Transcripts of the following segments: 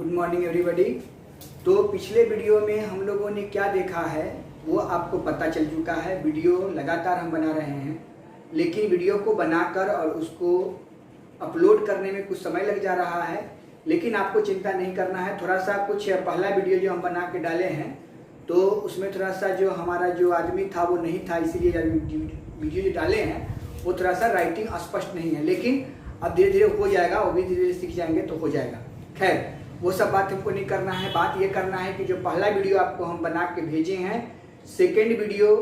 Good morning everybody. तो पिछले video में हम लोगों ने क्या देखा है वो आपको पता चल चुका है। वीडियो लगातार हम बना रहे हैं, लेकिन वीडियो को बनाकर और उसको अपलोड करने में कुछ समय लग जा रहा है। लेकिन आपको चिंता नहीं करना है। थोड़ा सा कुछ पहला वीडियो जो हम बना के डाले हैं तो उसमें थोड़ा सा जो हमारा जो आदमी था वो नहीं था, इसीलिए वीडियो जो डाले हैं वो थोड़ा सा राइटिंग स्पष्ट नहीं है। लेकिन अब धीरे धीरे हो जाएगा, वो भी धीरे धीरे सीख जाएंगे तो हो जाएगा। खैर वो सब बात हमको नहीं करना है। बात ये करना है कि जो पहला वीडियो आपको हम बना के भेजे हैं, सेकेंड वीडियो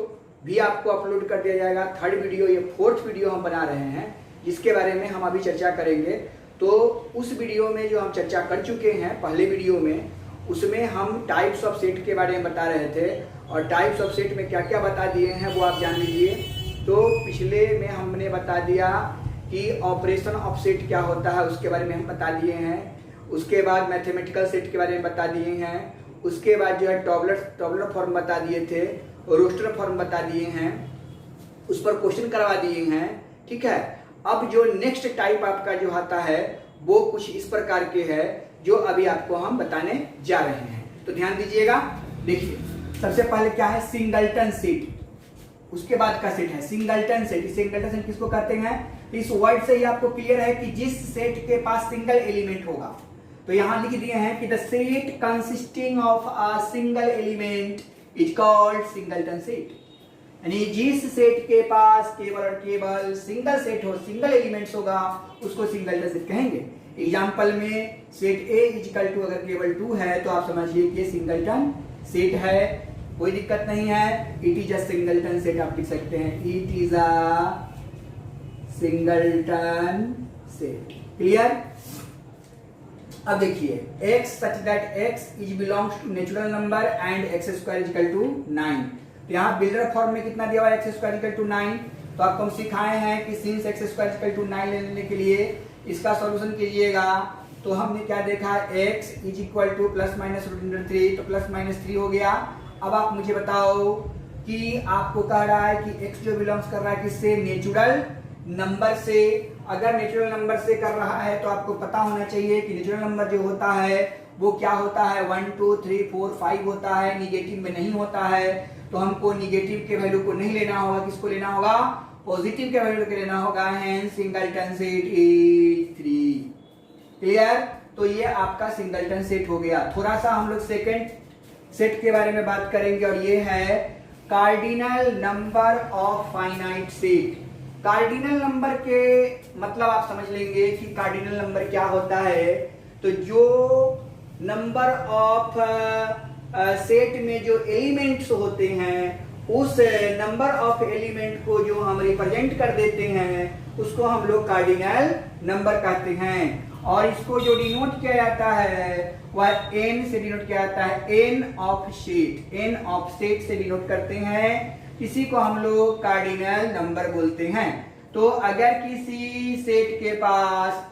भी आपको अपलोड कर दिया जाएगा। थर्ड वीडियो, ये फोर्थ वीडियो हम बना रहे हैं जिसके बारे में हम अभी चर्चा करेंगे। तो उस वीडियो में जो हम चर्चा कर चुके हैं पहले वीडियो में, उसमें हम टाइप्स ऑफ सेट के बारे में बता रहे थे और टाइप्स ऑफ सेट में क्या क्या बता दिए हैं वो आप जान लीजिए। तो पिछले में हमने बता दिया कि ऑपरेशन ऑफ सेट क्या होता है, उसके बारे में हम बता दिए हैं। उसके बाद मैथमेटिकल सेट के बारे में बता दिए हैं। उसके बाद जो है टॉबलर फॉर्म बता दिए थे, रोस्टर फॉर्म बता दिए हैं, उस पर क्वेश्चन करवा दिए हैं। ठीक है, अब जो नेक्स्ट टाइप आपका जो आता है वो कुछ इस प्रकार के है जो अभी आपको हम बताने जा रहे हैं। तो ध्यान दीजिएगा। देखिए, सबसे पहले क्या है सिंगलटन सेट, उसके बाद का सेट है सिंगलटन सेट। सिंगलटन सेट किसको कहते हैं? इस वर्ड से ही आपको क्लियर है कि जिस सेट के पास सिंगल एलिमेंट होगा। तो यहां लिख दिए हैं कि the set consisting of a single element is called singleton set. यानी जिस सेट के पास केवल और केवल सिंगल सेट हो, सिंगल एलिमेंट्स होगा, उसको सिंगलटन सेट कहेंगे। एग्जाम्पल में सेट ए इक्वल टू अगर केवल 2 है तो आप समझिए कि सिंगलटन सेट है, कोई दिक्कत नहीं है। It is a singleton set आप लिख सकते हैं, it is a singleton set. Clear? अब देखिए, x such that x is belongs to natural number and x square is equal to 9। तो यहाँ बिल्डर फॉर्म में कितना दिया हुआ है? x square is equal to 9। तो आपको हम सिखाए हैं कि since x square is equal to 9 लेने के लिए इसका सॉल्यूशन कीजिएगा। तो हमने क्या देखा? x is equal to plus minus √3, तो प्लस माइनस 3 हो गया। अब आप मुझे बताओ कि आपको कह रहा है कि x जो बिलोंग्स कर रहा है किससे? नेचुरल नंबर से। अगर नेचुरल नंबर से कर रहा है तो आपको पता होना चाहिए कि नेचुरल नंबर जो होता है वो क्या होता है? 1 2 3 4 5 होता है, निगेटिव में नहीं होता है। तो हमको निगेटिव के वैल्यू को नहीं लेना होगा, किसको लेना होगा? पॉजिटिव के वैल्यू को लेना होगा। Hence singleton set is 3। Clear? तो ये आपका सिंगलटन सेट हो गया। थोड़ा सा हम लोग सेकंड सेट के बारे में बात करेंगे और ये है cardinal number of finite set. Cardinal number के मतलब आप समझ लेंगे कि कार्डिनल नंबर क्या होता है। तो जो नंबर ऑफ सेट में जो एलिमेंट्स होते हैं, उस नंबर ऑफ एलिमेंट को जो हम रिप्रेजेंट कर देते हैं उसको हम लोग कार्डिनल नंबर कहते हैं। और इसको जो डिनोट किया जाता है वह n से डिनोट किया जाता है, n of set. n of set से डिनोट करते हैं, इसी को हम लोग कार्डिनल नंबर बोलते हैं। तो अगर किसी सेट के पास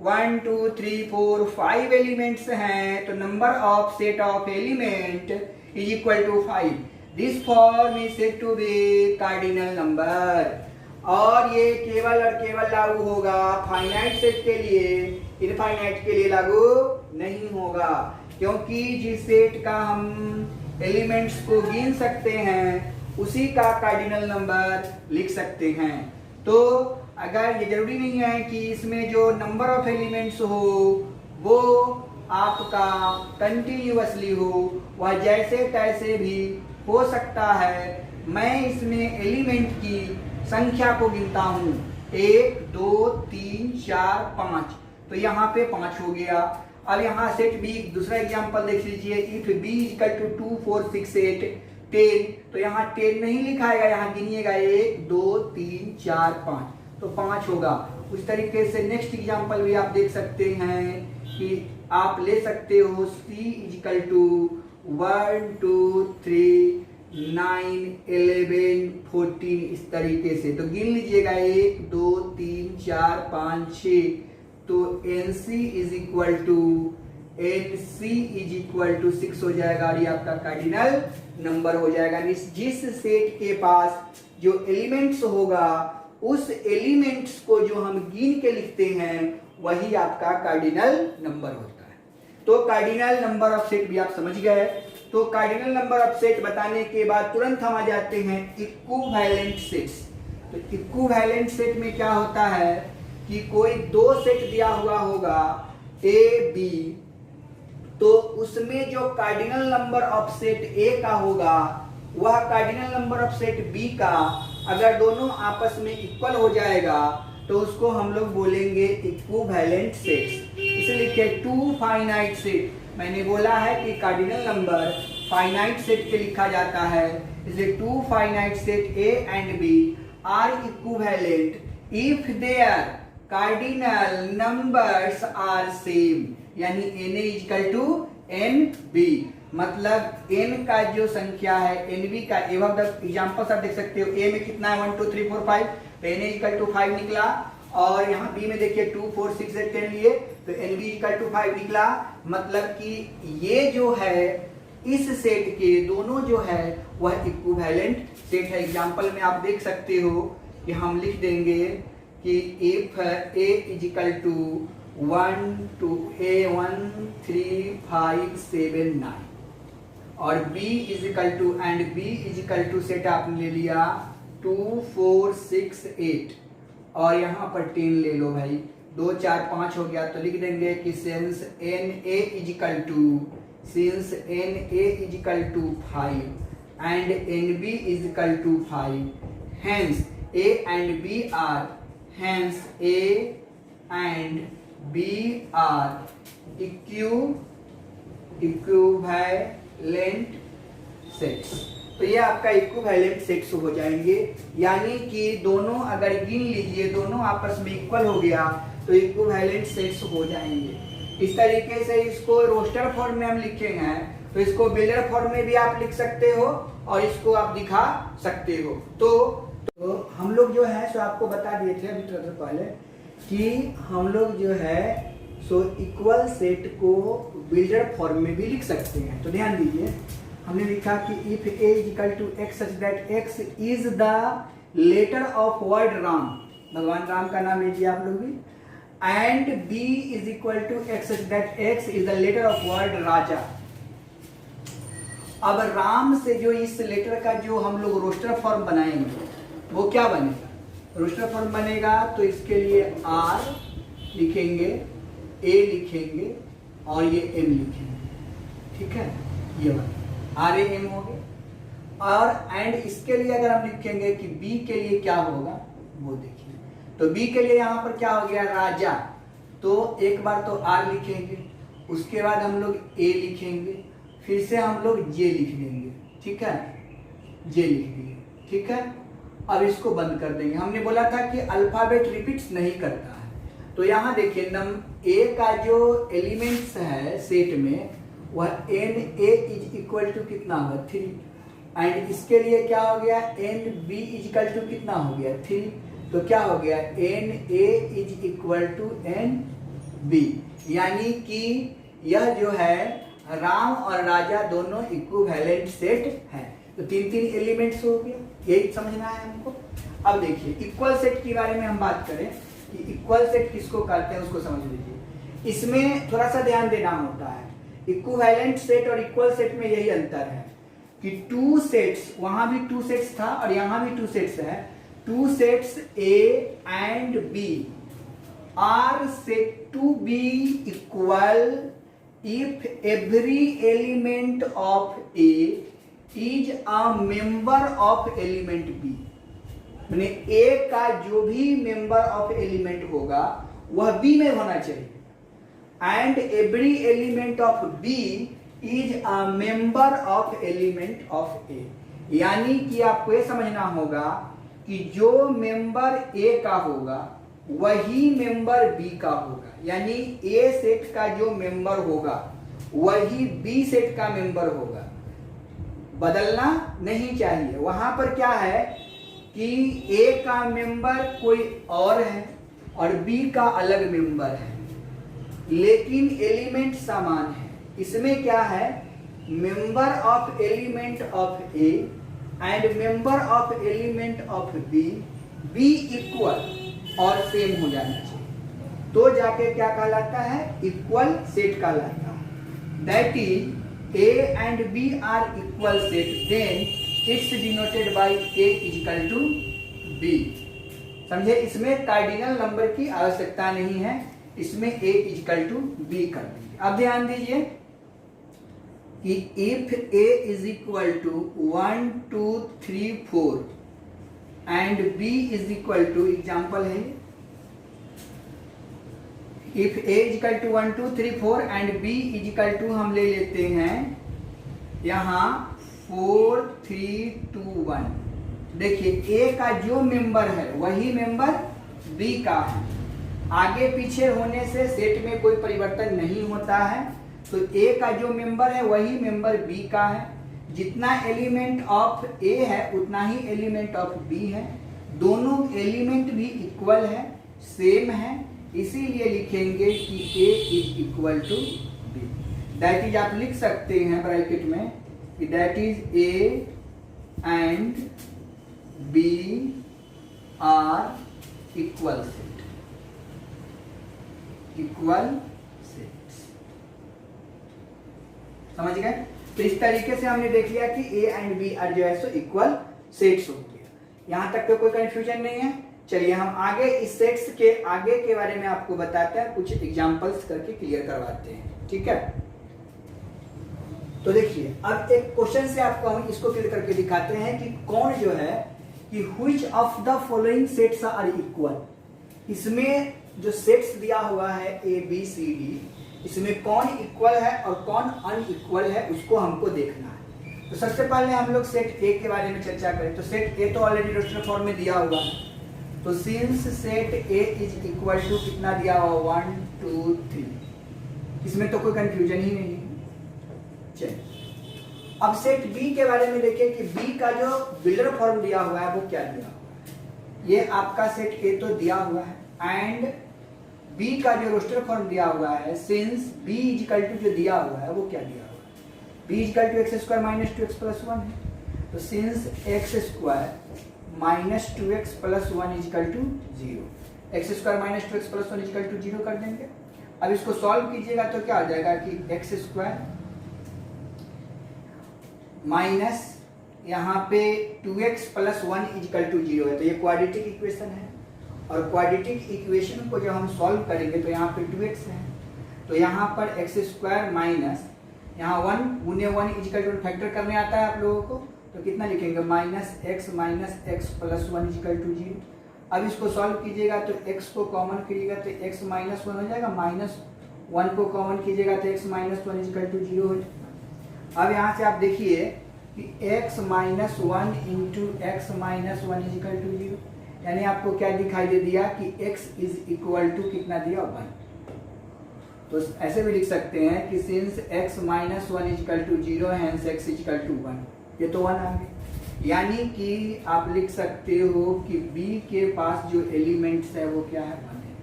1 2 3 4 5 एलिमेंट्स हैं तो number of set of element is equal to 5। This form is said to be cardinal number. और ये केवल और केवल लागू होगा फाइनाइट सेट के लिए, इनफाइनाइट के लिए लागू नहीं होगा। क्योंकि जिस सेट का हम एलिमेंट्स को गिन सकते हैं उसी का कार्डिनल नंबर लिख सकते हैं। तो अगर ये जरूरी नहीं है कि इसमें जो नंबर ऑफ एलिमेंट्स हो वो आपका कंटिन्यूअसली हो, वह जैसे तैसे भी हो सकता है। मैं इसमें एलिमेंट की संख्या को गिनता हूं, 1 2 3 4 5, तो यहाँ पे 5 हो गया। अब यहाँ सेट बी दूसरा एग्जांपल देख लीजिए। इफ बी इक्वल टू 2 4 6 8 10, तो यहाँ 10 नहीं लिखाएगा, यहाँ गिनिएगा 1 2 3 4 5, तो 5 होगा। उस तरीके से नेक्स्ट एग्जांपल भी आप देख सकते हैं कि आप ले सकते हो c इक्वल टू 1 2 3 9 11 14, इस तरीके से। तो गिन लीजिएगा 1 2 3 4 5 6, तो nc is equal to nc is equal to 6 हो जाएगा और ये आपका कार्डिनल नंबर हो जाएगा। जिस सेट के पास जो एलिमेंट्स होगा उस एलिमेंट्स को जो हम गिन के लिखते हैं वही आपका कार्डिनल नंबर होता है। तो कार्डिनल नंबर ऑफ सेट भी आप समझ गए। तो कार्डिनल नंबर ऑफ सेट बताने के बाद तुरंत हम आ जाते हैं इक्विवेलेंट सेट्स। तो इक्विवेलेंट सेट में क्या होता है कि कोई दो सेट दिया हुआ होगा ए बी, तो उसमें जो cardinal number of set A का होगा वह cardinal number of set B का अगर दोनों आपस में इक्वल हो जाएगा तो उसको हम लोग बोलेंगे इक्विवेलेंट सेट्स। इसे लिखे टू फाइनाइट सेट। मैंने बोला है कि कार्डिनल नंबर फाइनाइट सेट के लिखा जाता है, इसलिए two finite set A and B are equivalent if their cardinal numbers are same, यानी N A equal to N B. मतलब n का जो संख्या है nb का, एग्जाम्पल आप देख सकते हो a में कितना है 1 2 3 4 5, तो n इक्वल टू 5 निकला। और यहाँ b में देखिए 2 4 6 8 10 लिए तो nb इक्वल टू 5 निकला। मतलब कि ये जो है इस सेट के दोनों जो है वह इक्विवेलेंट सेट है। एग्जाम्पल में आप देख सकते हो कि हम लिख देंगे कि if a is equal to 1 2 a 1 3 5 7 9 और b is equal to and b is equal to set आपने ले लिया 2 4 6 8 और यहाँ पर 10 ले लो भाई, 2 4 5 हो गया। तो लिख देंगे कि since N A is equal to 5 and N B is equal to 5, hence a and b are, hence a and b are equivalent sets. तो ये आपका इक्विवेलेंट सेट्स हो जाएंगे, यानी कि दोनों अगर गिन लीजिए दोनों आपस में इक्वल हो गया तो इक्विवेलेंट सेट्स हो जाएंगे। इस तरीके से इसको रोस्टर फॉर्म में हम लिखेंगे, तो इसको बिल्डर फॉर्म में भी आप लिख सकते हो और इसको आप दिखा सकते हो। तो हम लोग जो है सो आपको बता दिए थे अभी थोड़ा पहले कि हम लोग जो है सो इक्वल सेट को बिल्डर फॉर्म में भी लिख सकते हैं। तो ध्यान दीजिए, हमने लिखा कि if a is equal to x such that x is the letter of word Ram, भगवान राम का नाम लीजिए आप लोग भी, and b is equal to x such that x is the letter of word Raja. अब राम से जो इस लेटर का जो हम लोग रोस्टर फॉर्म बनाएंगे वो क्या बनेगा, रोस्टर फॉर्म बनेगा। तो इसके लिए r लिखेंगे, a लिखेंगे और ये m लिखेंगे, ठीक है, ये बनेगा आर ए एम हो गया। और एंड इसके लिए अगर हम लिखेंगे कि बी के लिए क्या होगा वो देखिए, तो बी के लिए यहाँ पर क्या हो गया राजा, तो एक बार तो आर लिखेंगे, उसके बाद हम लोग ए लिखेंगे, फिर से हम लोग जे लिख देंगे, ठीक है, जे लिख दिए, ठीक है। अब इसको बंद कर देंगे। हमने बोला था कि अल्फाबेट रिपीट्स नहीं करता है, तो यहाँ देखिए ए का जो एलिमेंट्स है सेट में वह N A is equal to कितना होगा 3, एंड इसके लिए क्या हो गया N B is equal to कितना हो गया 3, तो क्या हो गया N A is equal to N B, यानी कि यह जो है राम और राजा दोनों इक्विवेलेंट सेट है। तो 3 एलिमेंट्स हो गया, यही समझना है हमको। अब देखिए इक्वल सेट के बारे में हम बात करें कि इक्वल सेट किसको कहते हैं उसको समझ लीजिए। इसमें थोड़ा सा ध्यान देना होता है, इक्विवेलेंट सेट और इक्वल सेट में यही अंतर है कि 2 सेट्स, वहां भी 2 सेट्स था और यहां भी 2 सेट्स है, 2 sets A and B are set to be equal if every element of A is a member of element B। माने A का जो भी मेंबर ऑफ एलिमेंट होगा वह B में होना चाहिए, and every element of B is a member of element of A। यानी कि आपको ये समझना होगा कि जो मेंबर A का होगा वही मेंबर B का होगा, यानी A सेट का जो मेंबर होगा वही B सेट का मेंबर होगा, बदलना नहीं चाहिए। वहां पर क्या है कि A का मेंबर कोई और है और B का अलग मेंबर है, लेकिन एलिमेंट समान है। इसमें क्या है member of element of A and member of element of B equal और सेम हो जाना चाहिए, तो जाके क्या कहलाता है इक्वल सेट कहलाता है। That is A and B are equal set, then it's denoted by A equal to B. समझे, इसमें कार्डिनल नंबर की आवश्यकता नहीं है, इसमें a इक्वल टू बी कर दीजिए। अब ध्यान दीजिए कि if a is equal to 1 2 3 4 and b is equal to, example है, if a is equal to 1 2 3 4 and b is equal to हम ले लेते हैं यहां 4 3 2 1। देखिए a का जो मेंबर है वही मेंबर b का है, आगे पीछे होने से सेट में कोई परिवर्तन नहीं होता है, तो a का जो मेंबर है वही मेंबर b का है। जितना एलिमेंट ऑफ a है उतना ही एलिमेंट ऑफ b है, दोनों एलिमेंट भी इक्वल है, सेम है, इसीलिए लिखेंगे कि a is equal to b। That is आप लिख सकते हैं ब्रैकेट में कि that is a and b are equal set, equal sets. समझ गए? तो इस तरीके से हमने देख लिया कि ए एंड बी आर जो है सो इक्वल सेट्स हो गया। यहां तक तो कोई कंफ्यूजन नहीं है। चलिए हम आगे इस सेट्स के आगे के बारे में आपको बताते हैं, कुछ एग्जांपल्स करके क्लियर करवाते हैं, ठीक है। तो देखिए अब एक क्वेश्चन से आपको हम इसको क्लियर करके दिखाते हैं कि कौन जो है कि which of the following sets are equal. इसमें जो सेट्स दिया हुआ है ए बी सी डी, इसमें कौन इक्वल है और कौन अनइक्वल है उसको हमको देखना है। तो सबसे पहले हम लोग सेट ए के बारे में चर्चा करें। तो सेट ए तो ऑलरेडी रोस्टर फॉर्म में दिया हुआ है, तो since set A is equal to कितना दिया हुआ 1 2 3, इसमें तो कोई कंफ्यूजन ही नहीं है। चलिए अब सेट बी के बारे में देखें कि बी का जो बिल्डर फॉर्म दिया हुआ है वो क्या दिया हुआ है। ये आपका सेट ए तो दिया हुआ है एंड बी का जो रोस्टर फॉर्म दिया हुआ है, सिंस बी इक्वल टू जो दिया हुआ है वो क्या दिया हुआ है, B equal to X square minus 2x plus 1 है। तो since X square minus 2x plus 1 equal to 0, X square minus 2x plus 1 equal to 0 कर देंगे। अब इसको सॉल्व कीजिएगा तो क्या हो जाएगा कि एक्स स्क्वायर माइनस यहाँ पे 2x प्लस 1 इक्वल टू 0 है, तो ये क्वाड्रेटिक इक्वेशन है और क्वाड्रेटिक इक्वेशन को जब हम सॉल्व करेंगे तो यहाँ पे 2x है, तो यहाँ पर एक्स स्क्वायर माइनस यहाँ 1 गुने 1 इक्वल टू फैक्टर करने आता है आप लोगों को, तो कितना लिखेंगे minus X plus 1 equal to 0। अब इसको सॉल्व कीजिएगा तो x को कॉमन कीजिएगा तो x माइनस 1 हो जाएगा, माइनस 1 को कॉमन कीजिएगा तो x माइनस 1 इक्वल टू 0 हो जाएगा। अब यहाँ से आप देखिए कि x minus 1 into X minus 1 equal to 0, यानी आपको क्या दिखाई दे दिया कि x इज इक्वल टू कितना दिया 1। तो ऐसे भी लिख सकते हैं कि since x minus 1 equal to 0 hence x equal to 1, ये तो 1 आ गया। यानी कि आप लिख सकते हो कि b के पास जो एलिमेंट्स है वो क्या है 1 है,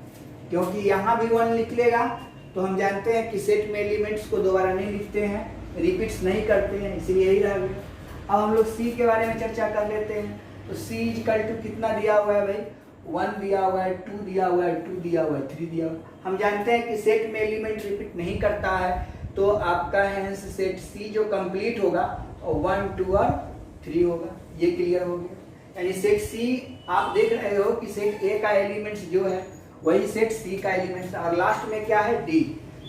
क्योंकि यहाँ भी 1 लिख लेगा तो हम जानते हैं कि सेट में एलिमेंट्स को दोबारा नहीं लिखते हैं, रिपीट्स नहीं करते हैं, इसलिए यही रह गया। अब हम लोग सी के बारे में चर्चा कर लेते हैं। तो सी इक्वल टू कितना दिया हुआ है भाई, 1 दिया हुआ है, 2 दिया हुआ है, 2 दिया हुआ है, 3 दिया हुआ है। हम जानते हैं कि सेट में एलिमेंट रिपीट नहीं करता है, तो आपका हैंस सेट सी जो कंप्लीट होगा और 1 2 और 3 होगा, ये क्लियर हो गया। यानी सेट सी आप देख रहे हो कि सेट ए का एलिमेंट्स जो है वही सेट सी का एलिमेंट्स, और लास्ट में क्या है डी।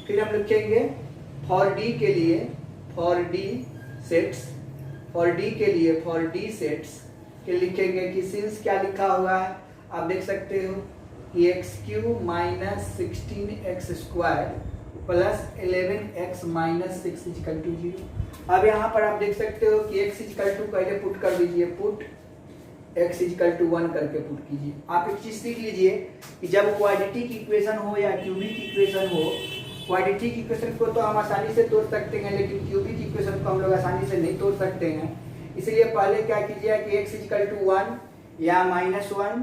फिर हम लिखेंगे फॉर डी के लिए for D sets, for D के लिए फॉर डी सेट्स के लिखेंगे कि सिंस क्या लिखा हुआ है आप देख सकते हो कि X cube minus 16x square plus 11x minus 6 equal to 0। अब यहाँ पर आप देख सकते हो कि x इक्वल टू पहले पुट कर दीजिए, पुट x इक्वल टू 1 करके पुट कीजिए। आप एक चीज सीख लीजिए कि जब क्वाड्रेटिक इक्वेशन हो या क्यूबिक इक्वेशन हो, क्वाड्रेटिक इक्वेशन को तो हम आसानी से तोड़ सकते हैं लेकिन क्यूबिक इक्वेशन को हम लोग आसानी से नहीं तोड़ सकते हैं। इसलिए पहले क्या कीजिए कि x इक्वल टू 1 या -1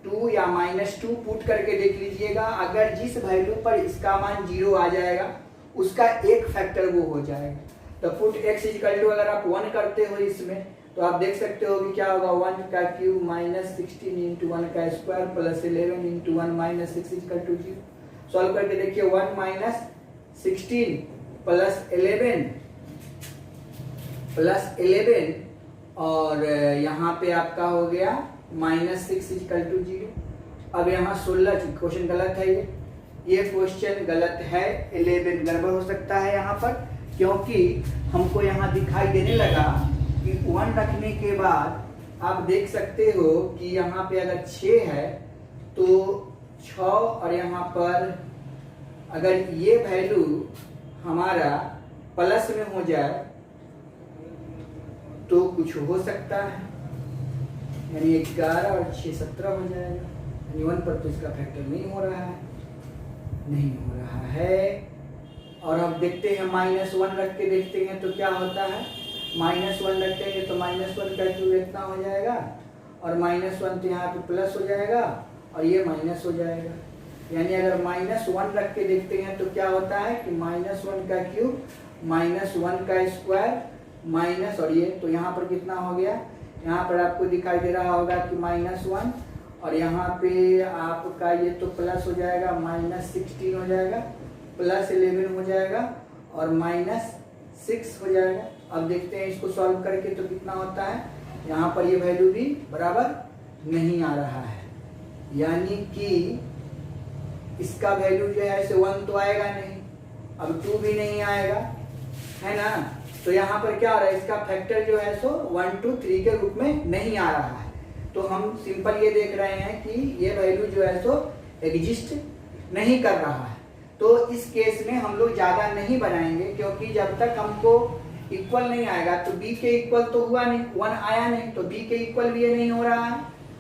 2 या -2 पुट करके देख लीजिएगा। अगर जिस वैल्यू पर इसका मान 0 आ जाएगा उसका एक फैक्टर वो हो जाएगा। तो पुट x इक्वल टू अगर आप 1 करते हो इसमें तो आप देख सकते हो कि क्या होगा, 1 का क्यूब माइनस 16 इंटू 1 का square plus 11 into 1 minus 6 equal to 0। Solve करके देखिए 1 माइनस 16 +11 और यहाँ पे आपका हो गया -6 = 0। अब यहाँ 16 क्वेश्चन गलत है, ये क्वेश्चन गलत है। 11 गड़बड़ हो सकता है यहाँ पर, क्योंकि हमको यहाँ दिखाई देने लगा कि 1 रखने के बाद आप देख सकते हो कि यहाँ पे अगर 6 है तो 6 और यहाँ पर अगर ये वैल्यू हमारा प्लस में हो जाए तो कुछ हो सकता है, यानी 11 और 6 17 हो जाएगा। यानी 1 पर तो इसका फैक्टर नहीं हो रहा है। और अब देखते हैं -1 रख के देखते हैं तो क्या होता है। -1 रखेंगे तो -1 का क्यूब इतना हो जाएगा और -1 तो यहाँ पे प्लस हो जाएगा और ये माइनस हो जाएगा। यानी अगर -1 रख के देखते हैं तो क्या होता है कि -1 का क्यूब -1 का स्क्वायर माइनस, और ये तो यहाँ पर कितना हो गया, यहाँ पर आपको दिखाई दे रहा होगा कि -1 और यहाँ पे आपका ये तो प्लस हो जाएगा, -16 हो जाएगा, +11 हो जाएगा और -6 हो जाएगा। अब देखते हैं इसको सॉल्व करके तो कितना होता है। यहाँ पर ये वैल्यू भी बराबर नहीं आ रहा है, यानी कि इसका वैल्यू जो है 1 तो आएगा नहीं, अब 2 भी नहीं आएगा, है ना। तो यहाँ पर क्या आ रहा है, इसका फैक्टर जो है 1 2 3 के रूप में नहीं आ रहा है। तो हम सिंपल ये देख रहे हैं कि ये वैल्यू जो है एग्जिस्ट नहीं कर रहा है। तो इस केस में हम लोग ज्यादा नहीं बनाएंगे, क्योंकि जब तक हमको इक्वल नहीं आएगा तो b के इक्वल तो हुआ नहीं, 1 आया नहीं, तो b के इक्वल भी ये नहीं हो रहा है।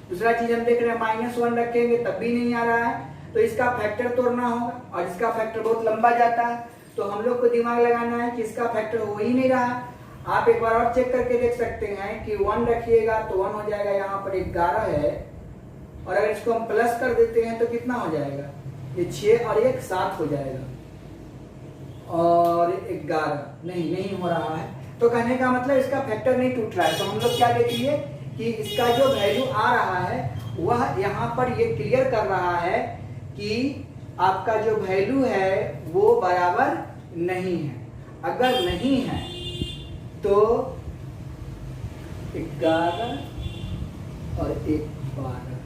दूसरा चीज हम देख रहे हैं -1 रखेंगे तब भी नहीं आ रहा है, तो इसका फैक्टर तोड़ना होगा और इसका फैक्टर बहुत लंबा जाता है। तो हम लोग को दिमाग लगाना है कि इसका फैक्टर हो ही नहीं रहा। आप एक बार और चेक करके देख सकते हैं कि 1 रखिएगा तो 1 हो जाएगा, यहाँ पर 11 है, और अगर इसको हम प्लस कर देते हैं तो कितना हो जाएगा, ये 6 और 1 7 हो जाएगा और 11 नहीं हो रहा है। तो कहने का मतलब इसका फैक्टर नहीं टूट रहा है। तो हम लोग क्या देख लिए कि इसका जो वैल्यू आ रहा है वह यहाँ पर ये क्लियर कर रहा है कि आपका जो वैल्यू है वो बराबर नहीं है। अगर नहीं है तो 11 और 1 12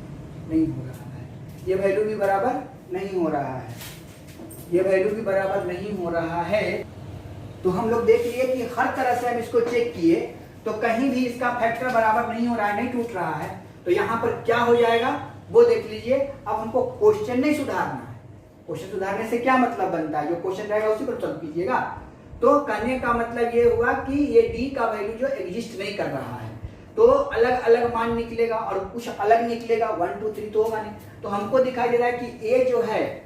नहीं हो रहा है, ये वैल्यू भी बराबर नहीं हो रहा है, ये वैल्यू भी बराबर नहीं हो रहा है। तो हम लोग देख लिए कि हर तरह से हम इसको चेक किए तो कहीं भी इसका फैक्टर बराबर नहीं हो रहा है, नहीं टूट रहा है। तो यहाँ पर क्या हो जाएगा वो देख लीजिए। अब हमको क्वेश्चन नहीं सुधारना है, क्वेश्चन सुधारने से क्या मतलब बनता है, जो क्वेश्चन रहेगा उसी पर सॉल्व कीजिएगा। तो कहने का मतलब ये हुआ कि ये डी का वैल्यू जो एग्जिस्ट नहीं कर रहा है, तो अलग अलग मान निकलेगा और कुछ अलग निकलेगा, 1 2 3 तो होगा नहीं। तो हमको दिखाई दे रहा है कि ए जो है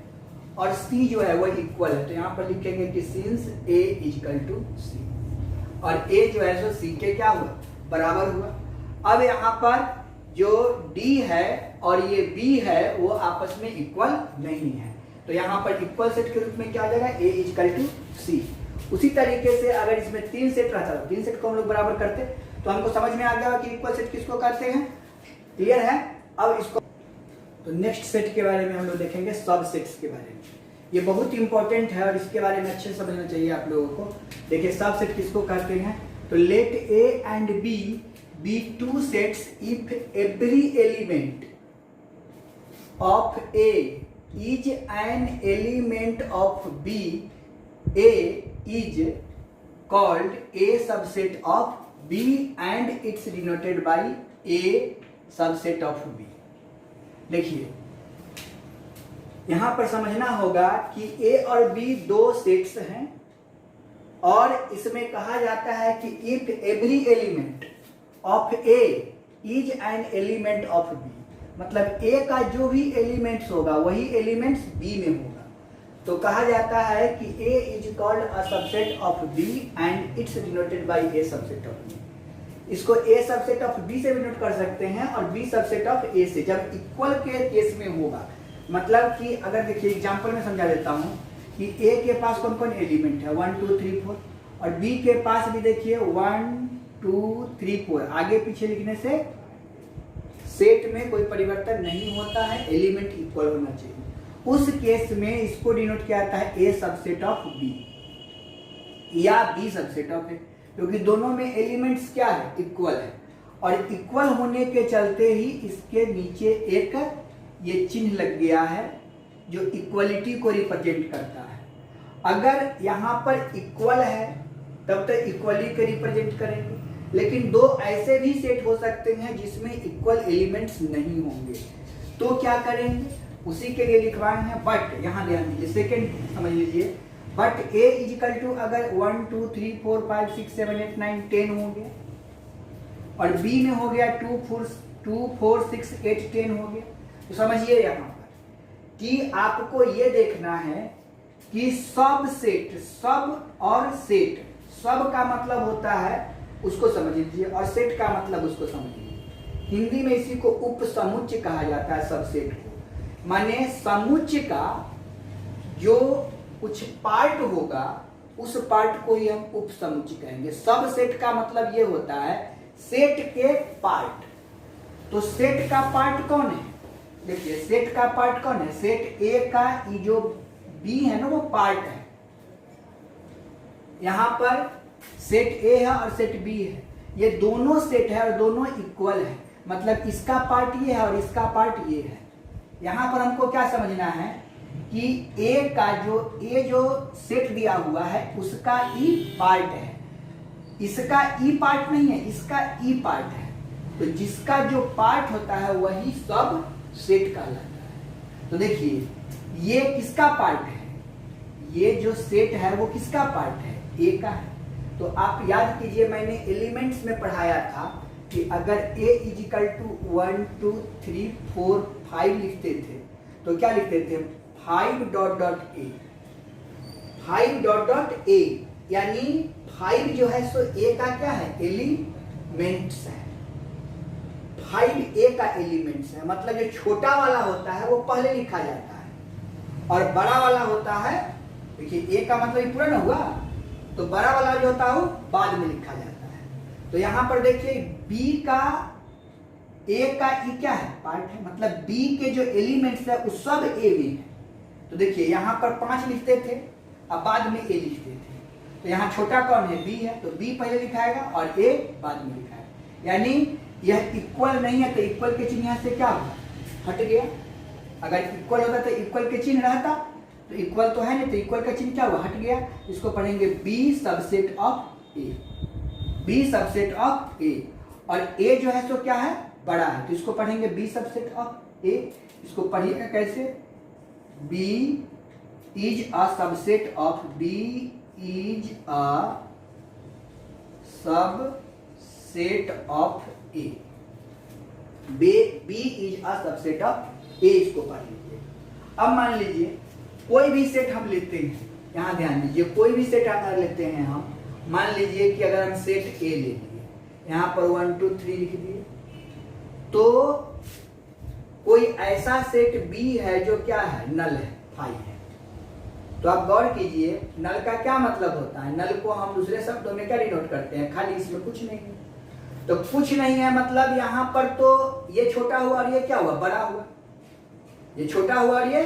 और सी जो है वो इक्वल है, तो यहाँ पर लिखेंगे कि सिंस ए इक्वल टू सी, और ए जो है सो सी के क्या हुआ, बराबर हुआ। अब यहाँ पर जो डी है और ये बी है वो आपस में इक्वल नहीं है, तो यहाँ पर इक्वल सेट के रूप में क्या आ जाएगा, ए इक्वल टू सी। उसी तरीके से अगर इसमें 3 सेट रहता है, 3 सेट को हम लोग बराबर करते तो हमको समझ में आ गया कि इक्वल सेट किसको कहते हैं, क्लियर है। अब इसको तो नेक्स्ट सेट के बारे में हम लोग देखेंगे, सब सेट्स के बारे में। ये बहुत इंपॉर्टेंट है और इसके बारे में अच्छे से समझना चाहिए आप लोगों को। देखिए सब सेट किसको कहते हैं, तो let A and B be 2 sets if every element of A is an element of B, A is called a subset of B and it's denoted by A subset of B. देखिए यहां पर समझना होगा कि ए और B 2 sets हैं और इसमें कहा जाता है कि if every element of A is an element of B, मतलब ए का जो भी एलिमेंट्स होगा वही एलिमेंट्स बी में होगा। तो कहा जाता है कि A is called a subset of B and it's denoted by A subset of B. इसको ए सबसेट ऑफ बी से भी नोट कर सकते हैं और बी सबसेट ऑफ ए से, जब इक्वल के केस में होगा। मतलब कि अगर देखिए एग्जांपल में समझा देता हूं कि ए के पास कौन कौन एलिमेंट है, 1 2 3 4, और बी के पास भी देखिए 1 2 3 4। आगे पीछे लिखने से सेट में कोई परिवर्तन नहीं होता है, एलिमेंट इक्वल होना चाहिए। उस केस में इसको डिनोट किया जाता है ए सबसेट ऑफ बी। या बी सबसेट ऑफ ए, क्योंकि दोनों में एलिमेंट्स क्या है, इक्वल है, और इक्वल होने के चलते ही इसके नीचे एक ये चिन्ह लग गया है जो इक्वलिटी को रिप्रेजेंट करता है। अगर यहाँ पर इक्वल है तब तो इक्वली को रिप्रेजेंट करेंगे, लेकिन दो ऐसे भी सेट हो सकते हैं जिसमें इक्वल एलिमेंट्स नहीं होंगे, तो क्या करेंगे, उसी के लिए लिखवाए हैं बट। यहाँ ध्यान दीजिए, सेकेंड समझ लीजिए, बट ए इजिकल टू अगर 1 2 3 4 5 6 7 8 9 10 हो गया, और बी में हो गया 2 4 6 8 10 हो गया, तो समझिए यहाँ पर कि आपको ये देखना है कि सब सेट, सब और सेट, सब का मतलब होता है उसको समझ लीजिए और सेट का मतलब उसको समझिए। हिंदी में इसी को उपसमुच्चय कहा जाता है, सब सेट को, माने समुच्चय का जो कुछ पार्ट होगा उस पार्ट को ही हम उपसमुच्चय कहेंगे। सब सेट का मतलब ये होता है सेट के पार्ट। तो सेट का पार्ट कौन है, देखिए सेट का पार्ट कौन है, सेट ए का ये जो बी है ना वो पार्ट है। यहां पर सेट ए है और सेट बी है, ये दोनों सेट है और दोनों इक्वल है, मतलब इसका पार्ट ये है और इसका पार्ट ये है। यहां पर हमको क्या समझना है कि ए का जो सेट दिया हुआ है उसका ई पार्ट है, इसका ई पार्ट नहीं है, इसका ई पार्ट है। तो जिसका जो पार्ट होता है वही सब सेट कहलाता है। तो देखिए ये किसका पार्ट है, ये जो सेट है वो किसका पार्ट है, ए का है। तो आप याद कीजिए मैंने एलिमेंट्स में पढ़ाया था कि अगर a इजिकल टू 1 2 3 4 5 लिखते थे तो क्या लिखते थे, 5 dot dot A, 5 dot dot A, यानी 5 जो है सो ए का क्या है, एलिमेंट्स है, 5 ए का एलिमेंट्स है। मतलब जो छोटा वाला होता है वो पहले लिखा जाता है और बड़ा वाला होता है, देखिए ए का मतलब ये पूरा ना हुआ, तो बड़ा वाला जो होता है वो बाद में लिखा जाता है। तो यहां पर देखिए बी का ए का ई क्या है, पार्ट है, मतलब बी के जो एलिमेंट्स है वो सब ए में है। तो देखिए यहां पर 5 लिखते थे, अब बाद में ए लिखते थे, तो यहाँ छोटा कौन है, बी है, तो बी पहले लिखाएगा और ए बाद में लिखाएगा। यानी यह इक्वल नहीं है तो इक्वल के चिन्ह यहाँ से क्या होगा, हट गया। अगर इक्वल होता तो इक्वल के चिन्ह रहता, तो इक्वल तो है नहीं, तो इक्वल का चिन्ह क्या हुआ, हट गया। इसको पढ़ेंगे B subset of A, B subset of A, और ए जो है तो क्या है, बड़ा है, तो इसको पढ़ेंगे बी सबसेट ऑफ ए। इसको पढ़िएगा कैसे, B is a subset of, B is a subset of A, B is a subset of A, इसको पढ़ लीजिए। अब मान लीजिए कोई भी सेट हम लेते हैं, यहां ध्यान दीजिए, कोई भी सेट अगर लेते हैं हम, मान लीजिए कि अगर हम सेट ए ले लिए, यहां पर 1 2 3 लिख दिए, तो कोई ऐसा सेट बी है जो क्या है, नल है, 5 है। तो आप गौर कीजिए नल का क्या मतलब होता है, नल को हम दूसरे शब्दों में क्या डिनोट करते हैं, खाली, इसमें कुछ नहीं है। तो कुछ नहीं है मतलब यहां पर तो ये छोटा हुआ और ये क्या हुआ, बड़ा हुआ, ये छोटा हुआ और ये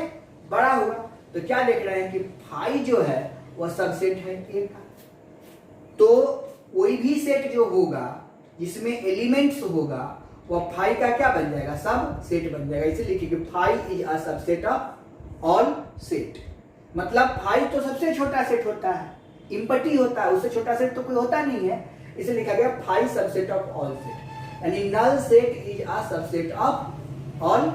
बड़ा हुआ। तो क्या देख रहे हैं कि 5 जो है वह सबसेट है ए का। तो कोई भी सेट जो होगा जिसमें एलिमेंट्स होगा वह 5 का क्या बन जाएगा, सब सेट बन जाएगा। इसे लिखिए 5 is a subset of all set. मतलब 5 तो सबसे छोटा सेट होता है, इम्पटी होता है, उससे छोटा सेट तो कोई होता नहीं है, इसे लिखा गया 5 सबसेट ऑफ ऑल सेट। यानी null set is a subset of all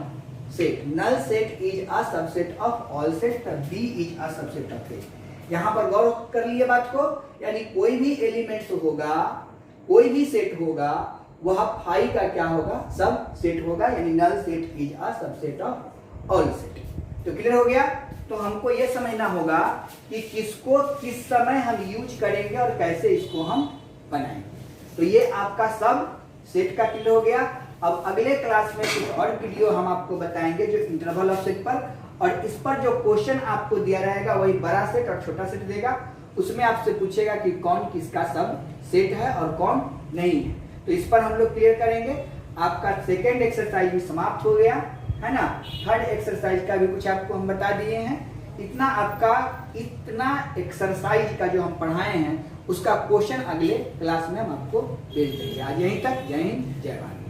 set, null set is a subset of all set, B is a subset of A. यहां पर गौर कर लिए बात को, यानी कोई भी एलिमेंट्स होगा, कोई भी सेट होगा, वह 5 का क्या होगा, सब सेट होगा, यानी null set is a subset of all set. तो क्लियर हो गया। तो हमको यह समझना होगा कि किसको किस समय हम यूज करेंगे और कैसे इसको हम बनाएंगे। तो ये आपका सब सेट का क्लियर हो गया। अब अगले क्लास में कुछ और वीडियो हम आपको बताएंगे जो इंटरवल ऑफ सेट पर, और इस पर जो क्वेश्चन आपको दिया रहेगा वही बड़ा सेट और छोटा सेट देगा। उसमें आपसे पूछेगा कि कौन किसका सब सेट है और कौन नहीं है। तो इस पर हम लोग क्लियर करेंगे। आपका सेकेंड एक्सरसाइज भी समाप्त हो गया है ना। थर्ड एक्सरसाइज का भी कुछ आपको हम बता दिए हैं इतना आपका इतना एक्सरसाइज का जो हम पढ़ाए हैं उसका क्वेश्चन अगले क्लास में हम आपको भेज देंगे। आज यहीं तक। जय हिंद, जय भारत।